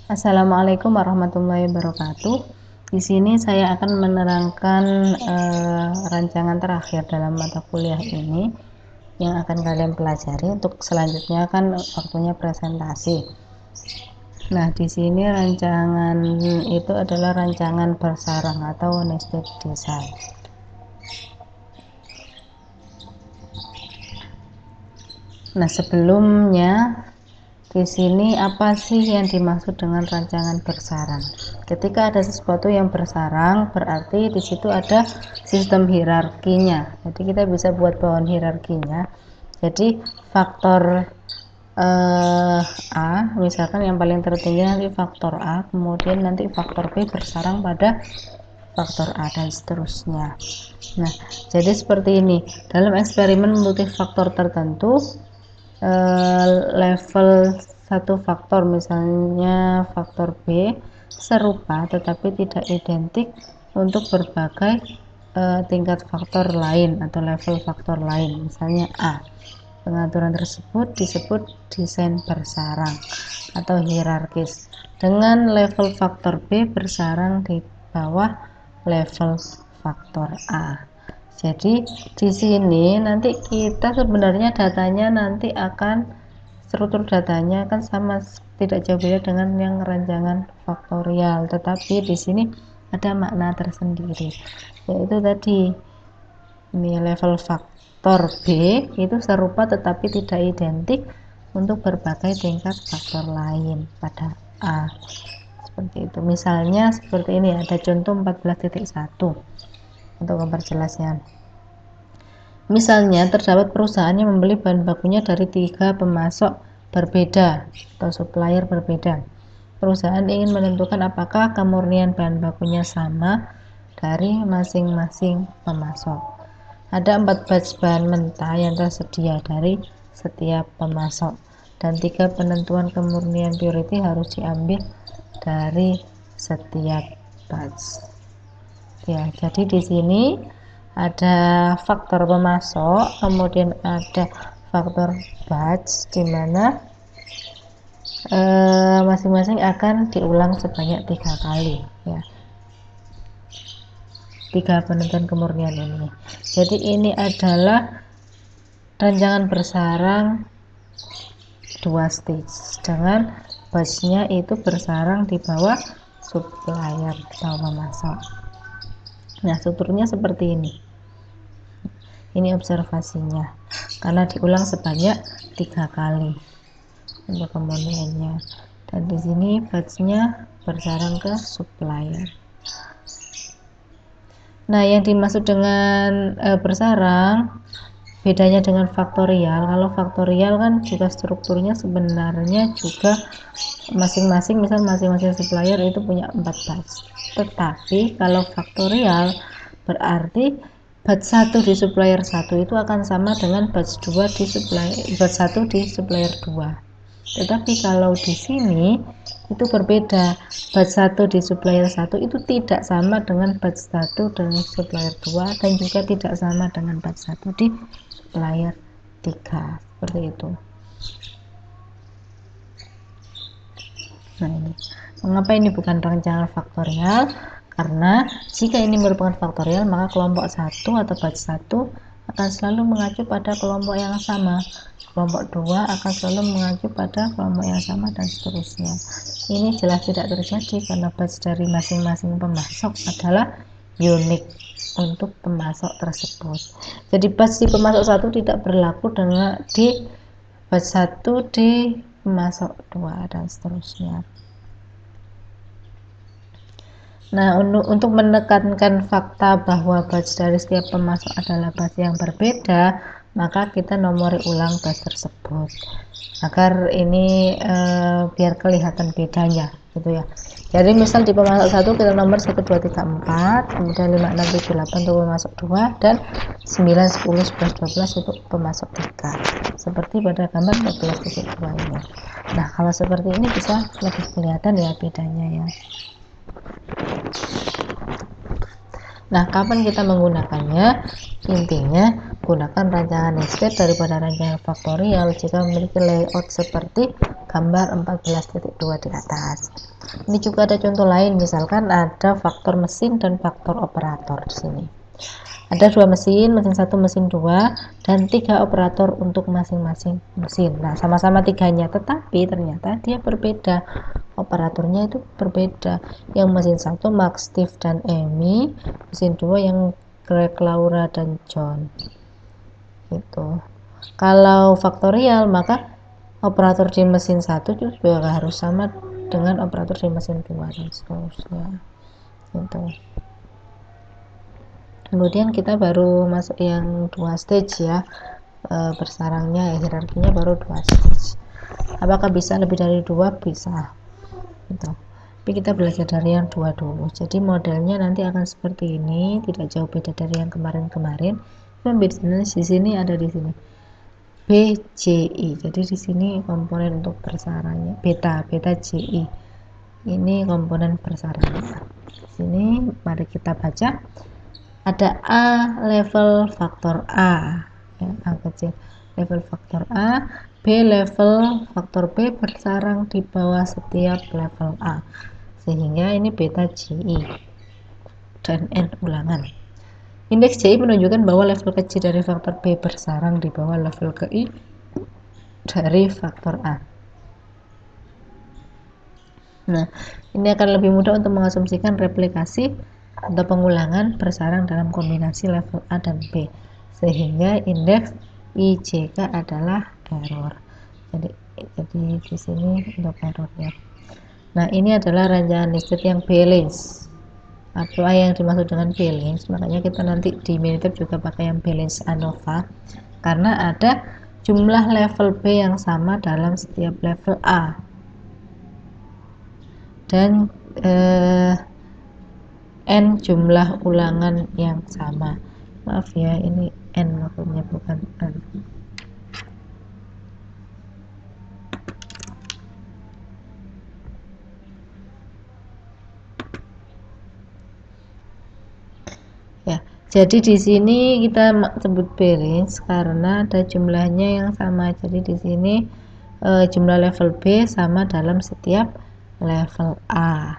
Assalamualaikum warahmatullahi wabarakatuh. Di sini saya akan menerangkan rancangan terakhir dalam mata kuliah ini yang akan kalian pelajari. Untuk selanjutnya kan waktunya presentasi. Nah, di sini rancangan itu adalah rancangan bersarang atau nested design. Nah, sebelumnya di sini apa sih yang dimaksud dengan rancangan bersarang? Ketika ada sesuatu yang bersarang, berarti di situ ada sistem hierarkinya. Jadi kita bisa buat pohon hierarkinya. Jadi faktor A, misalkan yang paling tertinggi nanti faktor A, kemudian nanti faktor B bersarang pada faktor A dan seterusnya. Nah, jadi seperti ini. Dalam eksperimen multifaktor tertentu, level satu faktor, misalnya faktor B, serupa tetapi tidak identik untuk berbagai tingkat faktor lain atau level faktor lain, misalnya A. Pengaturan tersebut disebut desain bersarang atau hierarkis, dengan level faktor B bersarang di bawah level faktor A. Jadi di sini nanti kita sebenarnya datanya nanti akan struktur datanya kan sama, tidak jauh beda dengan yang rancangan faktorial, tetapi di sini ada makna tersendiri, yaitu tadi ini level faktor B itu serupa tetapi tidak identik untuk berbagai tingkat faktor lain pada A. Seperti itu. Misalnya seperti ini, ada contoh 14.1 untuk memperjelasnya. Misalnya terdapat perusahaan yang membeli bahan bakunya dari 3 pemasok berbeda atau supplier berbeda. Perusahaan ingin menentukan apakah kemurnian bahan bakunya sama dari masing-masing pemasok. Ada 4 batch bahan mentah yang tersedia dari setiap pemasok, dan 3 penentuan kemurnian purity harus diambil dari setiap batch. Ya, jadi di sini ada faktor pemasok, kemudian ada faktor batch, di mana masing-masing akan diulang sebanyak 3 kali, ya. 3 penentuan kemurnian ini. Jadi ini adalah rancangan bersarang 2 stage dengan batchnya itu bersarang di bawah supplier atau pemasok. Nah, strukturnya seperti ini. Ini observasinya, karena diulang sebanyak 3 kali untuk kemurniannya, dan di sini batchnya bersarang ke supplier. Nah, yang dimaksud dengan bersarang bedanya dengan faktorial. Kalau faktorial kan juga strukturnya sebenarnya juga masing-masing, misal masing-masing supplier itu punya 4 batch. Tetapi kalau faktorial berarti batch 1 di supplier 1 itu akan sama dengan batch 2 di batch 1 di supplier 2. Tetapi kalau di sini itu berbeda. Batch 1 di supplier 1 itu tidak sama dengan batch 1 dengan supplier 2, dan juga tidak sama dengan batch 1 di supplier 3. Seperti itu. Nah, ini mengapa ini bukan rancangan faktorial? Karena jika ini merupakan faktorial, maka kelompok 1 atau batch 1 akan selalu mengacu pada kelompok yang sama, kelompok 2 akan selalu mengacu pada kelompok yang sama, dan seterusnya. Ini jelas tidak terjadi karena batch dari masing-masing pemasok adalah unik untuk pemasok tersebut. Jadi batch di pemasok 1 tidak berlaku dengan di batch 1 di pemasok 2, dan seterusnya. Nah, untuk menekankan fakta bahwa batch dari setiap pemasok adalah batch yang berbeda, maka kita nomori ulang batch tersebut agar ini biar kelihatan bedanya, gitu ya. Jadi misal di pemasok 1 kita nomor 1, 2, 3, 4, kemudian 5, 6, 7, 8 untuk pemasok 2, dan 9, 10, 11, 12 untuk pemasok 3, seperti pada gambar 14.2 ini. Nah, kalau seperti ini bisa lebih kelihatan ya bedanya ya. Nah, kapan kita menggunakannya? Intinya gunakan rancangan nested daripada rancangan faktorial jika memiliki layout seperti gambar 14.2 di atas. Ini juga ada contoh lain, misalkan ada faktor mesin dan faktor operator di sini. Ada dua mesin, mesin 1, mesin 2, dan 3 operator untuk masing-masing mesin. Nah, sama-sama tiganya, tetapi ternyata dia berbeda. Operatornya itu berbeda. Yang mesin 1 Max, Steve, dan Amy, mesin 2 yang Greg, Laura, dan John. Gitu. Kalau faktorial, maka operator di mesin 1 juga harus sama dengan operator di mesin 2 dan seterusnya. Gitu. Kemudian kita baru masuk yang 2 stage ya, bersarangnya hierarkinya baru 2 stage. Apakah bisa lebih dari 2? Bisa gitu. Tapi kita belajar dari yang 2 dulu. Jadi modelnya nanti akan seperti ini, tidak jauh beda dari yang kemarin-kemarin. Bedanya di sini ada di sini BCI. Jadi di sini komponen untuk bersarangnya beta JI. Ini komponen bersarangnya. Di sini mari kita baca. Ada A level faktor A, ya, A kecil level faktor A, B level faktor B bersarang di bawah setiap level A, sehingga ini beta JI dan N ulangan. Indeks JI menunjukkan bahwa level kecil dari faktor B bersarang di bawah level KI dari faktor A. Nah, ini akan lebih mudah untuk mengasumsikan replikasi atau pengulangan bersarang dalam kombinasi level A dan B, sehingga indeks IJK adalah error. Jadi di sini untuk errornya. Nah, ini adalah ranjangan listed yang balance. Apa yang dimaksud dengan balance? Makanya kita nanti di Minitab juga pakai yang balance ANOVA, karena ada jumlah level B yang sama dalam setiap level A dan N jumlah ulangan yang sama. Maaf ya, ini N maksudnya bukan N. Ya, jadi di sini kita sebut balance karena ada jumlahnya yang sama. Jadi di sini jumlah level B sama dalam setiap level A.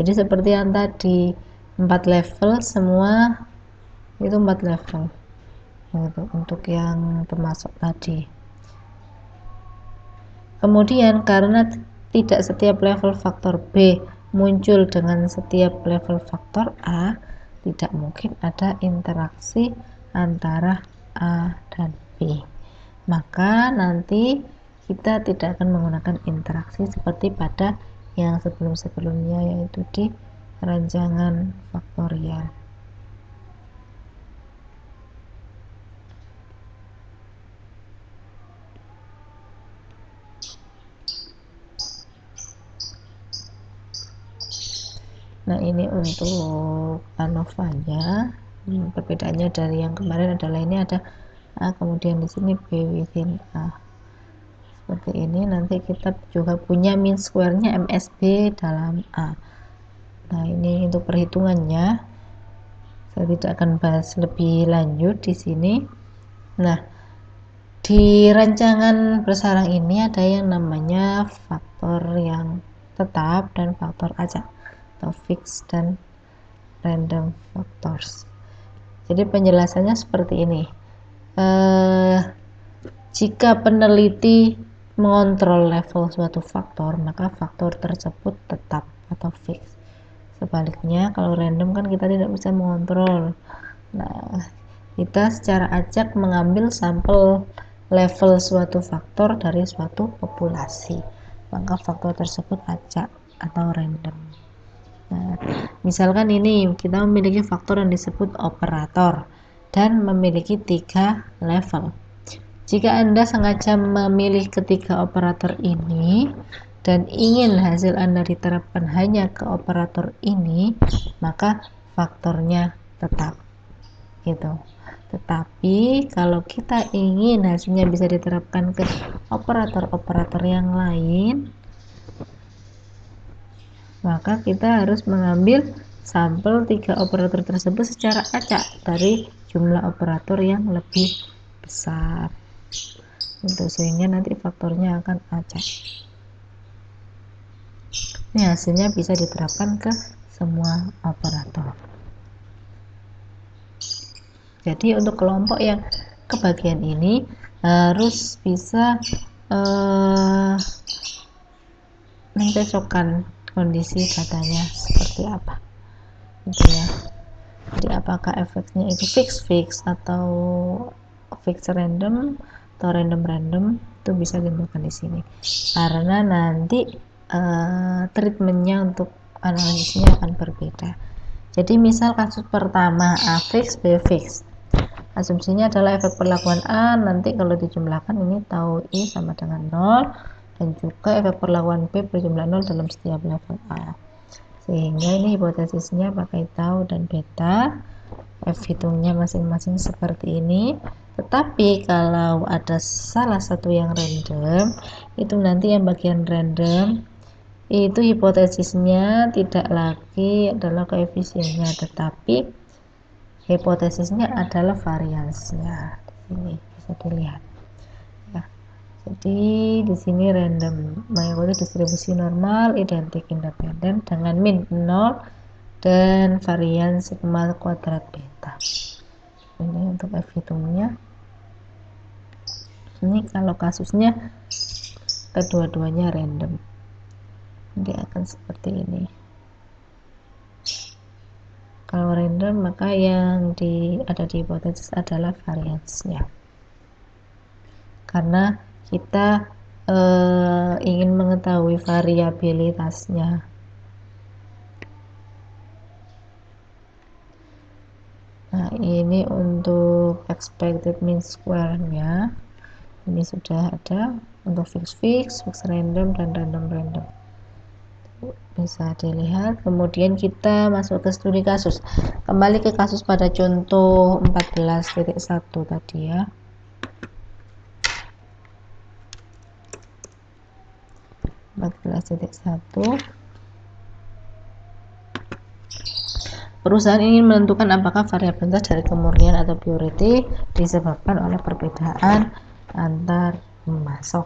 Jadi seperti yang tadi 4 level semua itu 4 level gitu, untuk yang termasuk tadi. Kemudian karena tidak setiap level faktor B muncul dengan setiap level faktor A, tidak mungkin ada interaksi antara A dan B. Maka nanti kita tidak akan menggunakan interaksi seperti pada yang sebelum-sebelumnya, yaitu di ranjangan faktorial. Nah, ini untuk ANOVA-nya. Perbedaannya dari yang kemarin adalah ini ada A, kemudian di sini B within A. Seperti ini. Nanti kita juga punya mean square-nya MSB dalam A. Nah, ini untuk perhitungannya. Saya tidak akan bahas lebih lanjut di sini. Nah, di rancangan bersarang ini ada yang namanya faktor yang tetap dan faktor acak, atau fixed dan random factors. Jadi penjelasannya seperti ini. Jika peneliti mengontrol level suatu faktor, maka faktor tersebut tetap atau fix. Sebaliknya, kalau random kan kita tidak bisa mengontrol. Nah, kita secara acak mengambil sampel level suatu faktor dari suatu populasi, maka faktor tersebut acak atau random. Nah, misalkan ini kita memiliki faktor yang disebut operator dan memiliki 3 level. Jika Anda sengaja memilih ketiga operator ini dan ingin hasil Anda diterapkan hanya ke operator ini, maka faktornya tetap gitu. Tetapi kalau kita ingin hasilnya bisa diterapkan ke operator-operator yang lain, maka kita harus mengambil sampel 3 operator tersebut secara acak dari jumlah operator yang lebih besar. Sehingga nanti faktornya akan acak. Ini hasilnya bisa diterapkan ke semua operator. Jadi untuk kelompok yang kebagian ini harus bisa mencocokkan kondisi datanya seperti apa, gitu ya. Jadi apakah efeknya itu fix atau fix random atau random itu bisa ditentukan di sini, karena nanti treatmentnya untuk analisisnya akan berbeda. Jadi misal kasus pertama A fix B fix, asumsinya adalah efek perlakuan A nanti kalau dijumlahkan ini tau I sama dengan 0, dan juga efek perlakuan B berjumlah 0 dalam setiap level A, sehingga ini hipotesisnya pakai tau dan beta, F hitungnya masing-masing seperti ini. Tetapi kalau ada salah satu yang random, itu nanti yang bagian random itu hipotesisnya tidak lagi adalah koefisiennya, tetapi hipotesisnya adalah variansnya. Di sini bisa dilihat ya. Jadi di sini random mengikuti distribusi normal identik independen dengan min 0 dan varian sigma kuadrat beta. Ini untuk F hitungnya. Ini kalau kasusnya kedua-duanya random, nanti akan seperti ini. Kalau random maka yang ada di hipotesis adalah variansnya, karena kita ingin mengetahui variabilitasnya. Nah ini untuk expected mean square nya ini sudah ada untuk fix, random, dan random. Bisa dilihat. Kemudian kita masuk ke studi kasus. Kembali ke kasus pada contoh 14.1 tadi ya. 14.1, perusahaan ingin menentukan apakah variabilitas dari kemurnian atau purity disebabkan oleh perbedaan antar pemasok.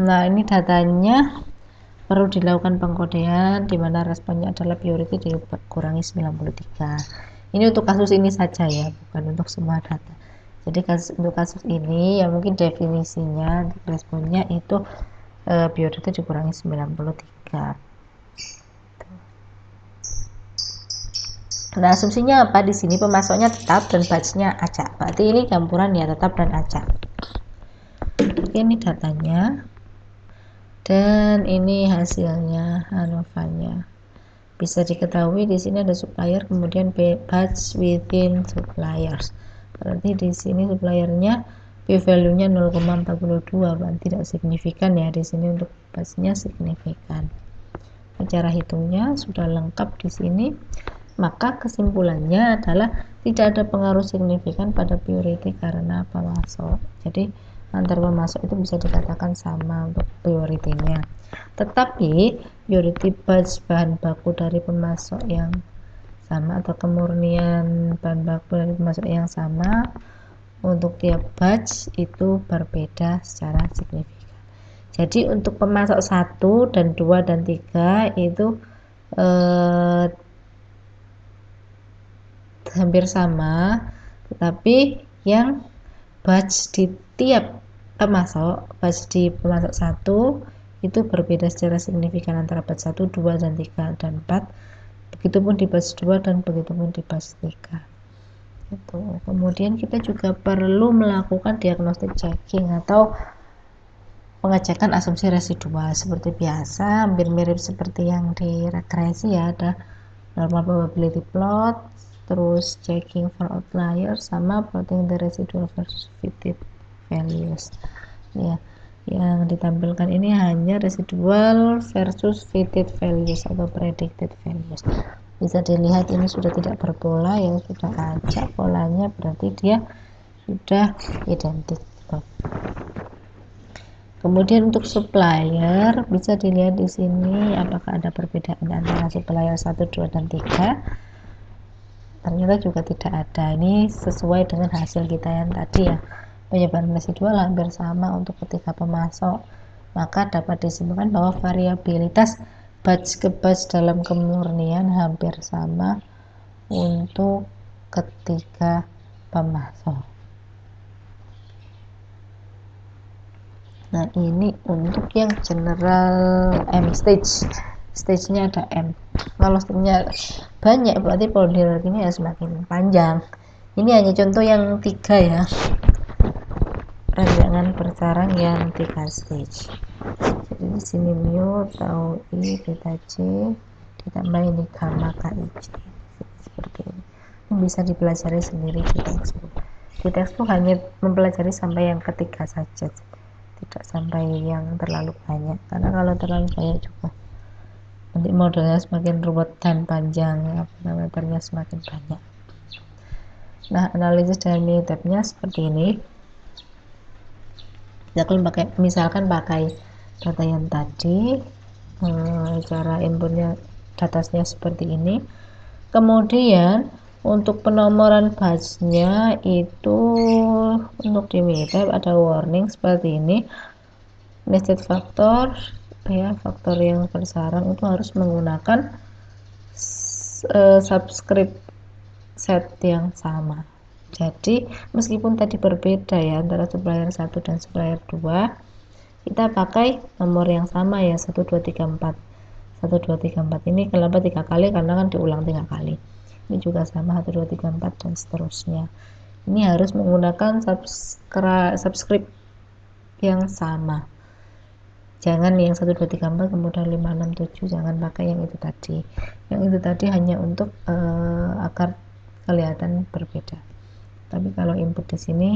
Nah ini datanya perlu dilakukan pengkodean di mana responnya adalah purity dikurangi 93. Ini untuk kasus ini saja ya, bukan untuk semua data. Jadi untuk kasus ini ya mungkin definisinya responnya itu purity dikurangi 93. Nah asumsinya apa di sini? Pemasoknya tetap dan batchnya acak. Berarti ini campuran ya, tetap dan acak. Oke, ini datanya. Dan ini hasilnya ANOVA-nya. Bisa diketahui di sini ada supplier, kemudian batch within suppliers. Berarti di sini suppliernya p-value-nya 0,42, berarti tidak signifikan ya. Di sini untuk batch-nya signifikan. Cara hitungnya sudah lengkap di sini. Maka kesimpulannya adalah tidak ada pengaruh signifikan pada purity karena pemasok. Jadi antar pemasok itu bisa dikatakan sama untuk purity-nya. Tetapi purity batch bahan baku dari pemasok yang sama atau kemurnian bahan baku dari pemasok yang sama untuk tiap batch itu berbeda secara signifikan. Jadi untuk pemasok 1 dan 2 dan 3 itu hampir sama, tetapi yang batch di tiap pemasok, batch di pemasok 1 itu berbeda secara signifikan antara batch 1, 2, dan 3, dan 4. Begitupun di batch 2 dan begitupun di batch 3. Kemudian kita juga perlu melakukan diagnostic checking atau pengecekan asumsi residual seperti biasa, hampir mirip seperti yang di regresi ya, ada normal probability plot, terus checking for outliers, sama plotting the residual versus fitted values ya. Yang ditampilkan ini hanya residual versus fitted values atau predicted values. Bisa dilihat ini sudah tidak berpola ya, sudah acak polanya, berarti dia sudah identik. Kemudian untuk supplier bisa dilihat di sini apakah ada perbedaan antara supplier 1, 2, dan 3. Ternyata juga tidak ada. Ini sesuai dengan hasil kita yang tadi ya, penyebaran residual hampir sama untuk ketiga pemasok. maka dapat disimpulkan bahwa variabilitas batch ke batch dalam kemurnian hampir sama untuk ketiga pemasok. Nah, ini untuk yang general M stage-nya ada M. Kalau stage-nya banyak berarti probability-nya ya semakin panjang. Ini hanya contoh yang 3 ya, ranjangan bersarang yang 3 stage. Jadi di sini mu tau I beta C ditambah ini gamma KIC seperti ini. Ini bisa dipelajari sendiri di textbook. Di textbook hanya mempelajari sampai yang ketiga saja, tidak sampai yang terlalu banyak, karena kalau terlalu banyak juga nanti modelnya semakin ruwet dan panjang ya, parameternya semakin banyak. Nah, analisis dan minitabnya seperti ini. Misalkan pakai data yang tadi, cara inputnya datasnya seperti ini. Kemudian untuk penomoran batchnya itu untuk di minitab ada warning seperti ini. Nested faktor ya, faktor yang bersarang itu harus menggunakan subscript set yang sama. Jadi meskipun tadi berbeda ya antara supplier 1 dan supplier 2, kita pakai nomor yang sama ya, 1 2 3 4. 1 2 3 4 ini kenapa 3 kali, karena kan diulang 3 kali. Ini juga sama 1 2 3 4 dan seterusnya. Ini harus menggunakan subscript yang sama. Jangan yang 1 2 3 4 kemudian 5 6 7, jangan pakai yang itu tadi. Yang itu tadi hanya untuk agar kelihatan berbeda. Tapi kalau input di sini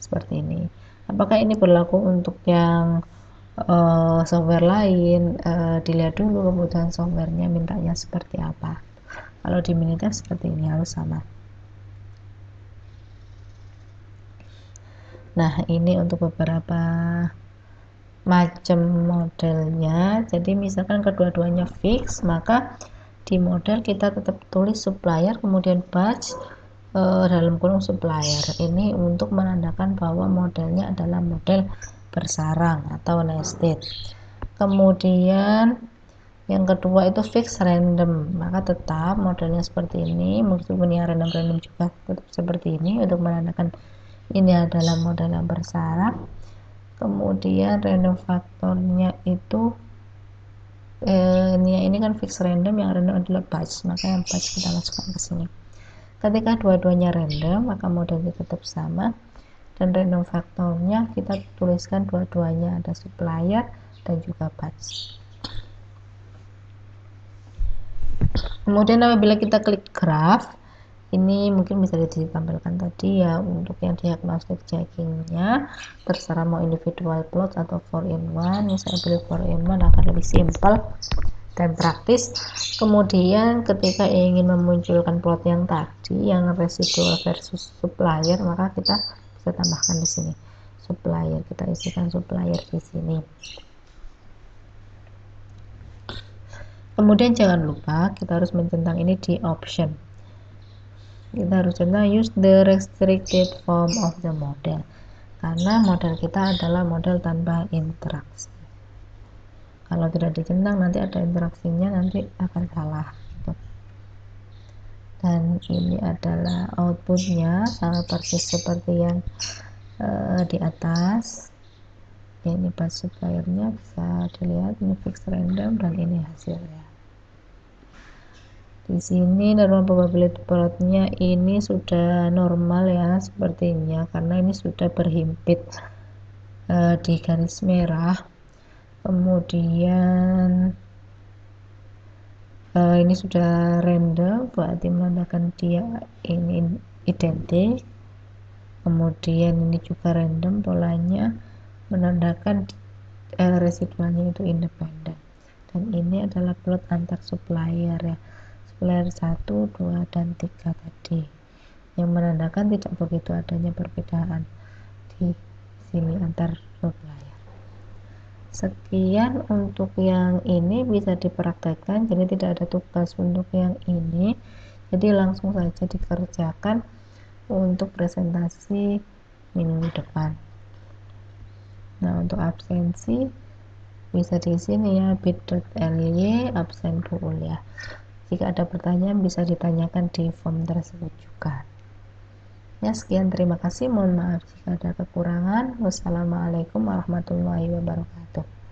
seperti ini. Apakah ini berlaku untuk yang software lain? Dilihat dulu kebutuhan softwarenya mintanya seperti apa. Kalau di Minitab seperti ini harus sama. Nah, ini untuk beberapa macam modelnya. Jadi misalkan kedua-duanya fix, maka di model kita tetap tulis supplier kemudian batch dalam kurung supplier. Ini untuk menandakan bahwa modelnya adalah model bersarang atau nested. Kemudian yang kedua itu fix random, maka tetap modelnya seperti ini, meskipun yang random juga tetap seperti ini untuk menandakan ini adalah model yang bersarang. Kemudian random faktornya itu ini kan fix random, yang random adalah batch, maka yang batch kita masukkan ke sini. Ketika dua-duanya random, maka modelnya tetap sama, dan random faktornya kita tuliskan dua-duanya ada supplier dan juga batch. Kemudian apabila kita klik graph, ini mungkin bisa ditampilkan tadi ya, untuk yang diagnostic checkingnya terserah mau individual plot atau 4-in-1. Misalnya pilih 4-in-1 akan lebih simpel dan praktis. Kemudian ketika ingin memunculkan plot yang tadi yang residual versus supplier, maka kita bisa tambahkan di sini supplier, kita isikan supplier di sini. Kemudian jangan lupa kita harus mencentang ini di option. Kita harus centang use the restricted form of the model, karena model kita adalah model tanpa interaksi. Kalau tidak dicentang nanti ada interaksinya, nanti akan salah gitu. Dan ini adalah outputnya sama persis seperti yang di atas. Ini batch suppliernya bisa dilihat, ini fix random dan ini hasilnya. Di sini normal probability plotnya ini sudah normal ya sepertinya, karena ini sudah berhimpit di garis merah. Kemudian ini sudah random, berarti menandakan dia ini identik. Kemudian ini juga random, polanya menandakan residualnya itu independen. Dan ini adalah plot antar supplier ya, supplier 1, 2, dan 3 tadi, yang menandakan tidak begitu adanya perbedaan di sini antar supplier. Sekian untuk yang ini, bisa dipraktekkan, jadi tidak ada tugas untuk yang ini, jadi langsung saja dikerjakan untuk presentasi minggu depan. Nah, untuk absensi bisa diisi nih ya, bit.ly absen kuliah. Jika ada pertanyaan bisa ditanyakan di form tersebut juga. Ya, sekian, terima kasih, mohon maaf jika ada kekurangan. Wassalamualaikum warahmatullahi wabarakatuh.